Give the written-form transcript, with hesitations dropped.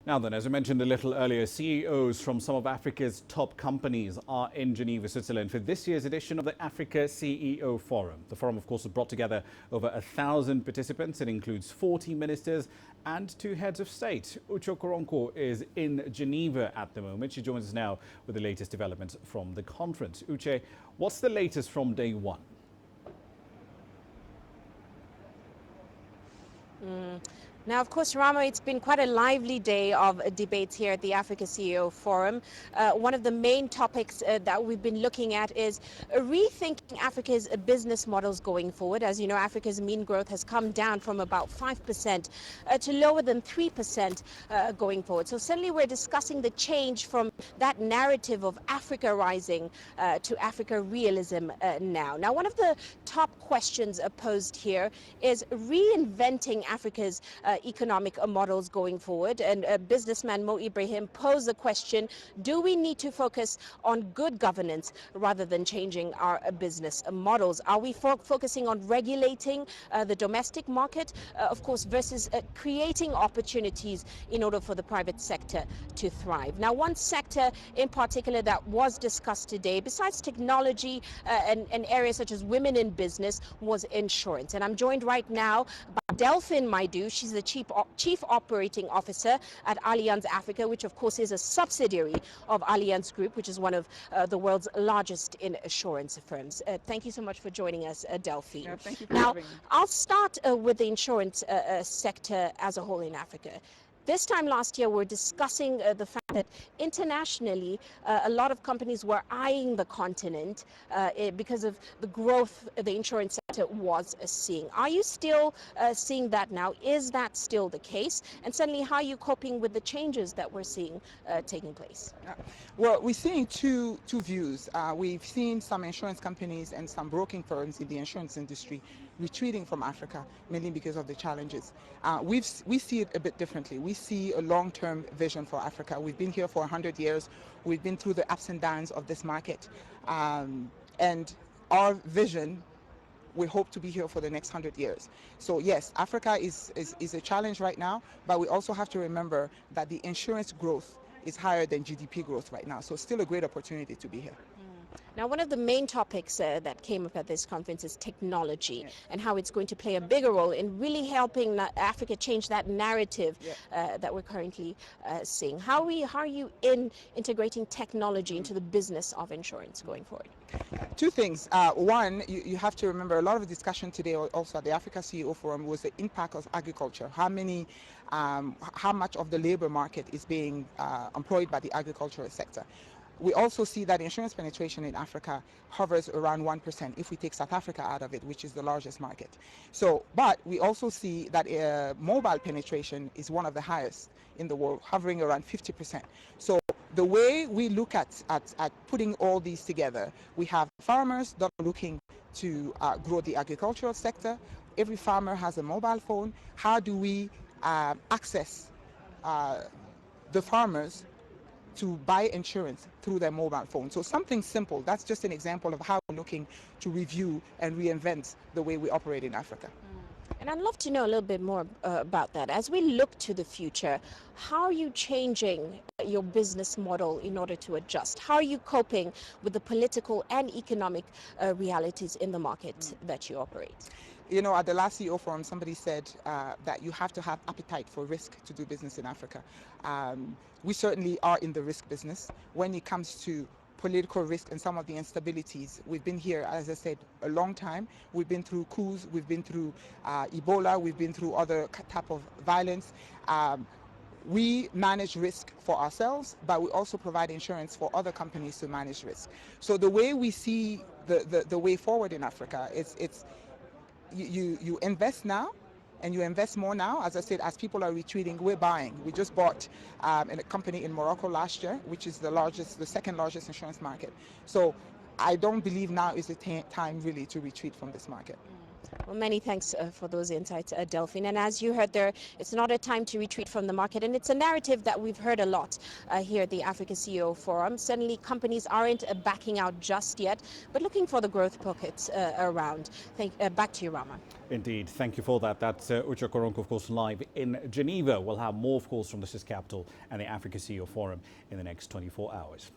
Now then, as I mentioned a little earlier, CEOs from some of Africa's top companies are in Geneva, Switzerland for this year's edition of the Africa CEO Forum. The forum, of course, has brought together over 1,000 participants. It includes 40 ministers and 2 heads of state. Uche Okoronkwo is in Geneva at the moment. She joins us now with the latest developments from the conference. Uche, what's the latest from day one? Now, of course, Rama, it's been quite a lively day of debates here at the Africa CEO Forum. One of the main topics that we've been looking at is rethinking Africa's business models going forward. As you know, Africa's mean growth has come down from about 5% to lower than 3% going forward. So certainly we're discussing the change from that narrative of Africa rising to Africa realism now. Now, one of the top questions posed here is reinventing Africa's economic models going forward. And businessman Mo Ibrahim posed the question, do we need to focus on good governance rather than changing our business models? Are we focusing on regulating the domestic market, of course, versus creating opportunities in order for the private sector to thrive? Now, one sector in particular that was discussed today, besides technology and areas such as women in business, was insurance. And I'm joined right now by Delphine Maidu. She's the Chief Operating Officer at Allianz Africa, which of course is a subsidiary of Allianz Group, which is one of the world's largest insurance firms. Thank you so much for joining us, Delphine. Yeah, thank you for now, having me. I'll start with the insurance sector as a whole in Africa. This time last year, we're discussing the fact that internationally, a lot of companies were eyeing the continent because of the growth the insurance sector was seeing. Are you still seeing that now? Is that still the case? And certainly, how are you coping with the changes that we're seeing taking place? Well, we're seeing two views. We've seen some insurance companies and some broking firms in the insurance industry retreating from Africa, mainly because of the challenges. We see it a bit differently. We see a long-term vision for Africa. We've been here for 100 years. We've been through the ups and downs of this market. And our vision, we hope to be here for the next 100 years. So yes, Africa is a challenge right now, but we also have to remember that the insurance growth is higher than GDP growth right now. So still a great opportunity to be here. Now, one of the main topics that came up at this conference is technology and how it's going to play a bigger role in really helping Africa change that narrative that we're currently seeing. How are you integrating technology into the business of insurance going forward? Two things. One, you have to remember a lot of the discussion today also at the Africa CEO Forum was the impact of agriculture. How much of the labor market is being employed by the agricultural sector. We also see that insurance penetration in Africa hovers around 1% if we take South Africa out of it, which is the largest market. So, but we also see that mobile penetration is one of the highest in the world, hovering around 50%. So the way we look at putting all these together, we have farmers that are looking to grow the agricultural sector. Every farmer has a mobile phone. How do we access the farmers to buy insurance through their mobile phone? So something simple. That's just an example of how we're looking to review and reinvent the way we operate in Africa. And I'd love to know a little bit more about that. As we look to the future, how are you changing your business model in order to adjust? How are you coping with the political and economic realities in the market that you operate? You know, at the last CEO Forum, somebody said that you have to have appetite for risk to do business in Africa. We certainly are in the risk business. When it comes to political risk and some of the instabilities, we've been here, as I said, a long time. We've been through coups, we've been through Ebola, we've been through other type of violence. We manage risk for ourselves, but we also provide insurance for other companies to manage risk. So the way we see the way forward in Africa, you invest now and you invest more now. As I said, as people are retreating, we're buying. We just bought a company in Morocco last year, which is the second largest insurance market. So I don't believe now is the time really to retreat from this market. Well, many thanks for those insights, Delphine. And as you heard there, it's not a time to retreat from the market. And it's a narrative that we've heard a lot here at the Africa CEO Forum. Certainly, companies aren't backing out just yet, but looking for the growth pockets around. Back to you, Rama. Indeed. Thank you for that. That's Uche Okoronkwo, of course, live in Geneva. We'll have more, of course, from the Swiss capital and the Africa CEO Forum in the next 24 hours.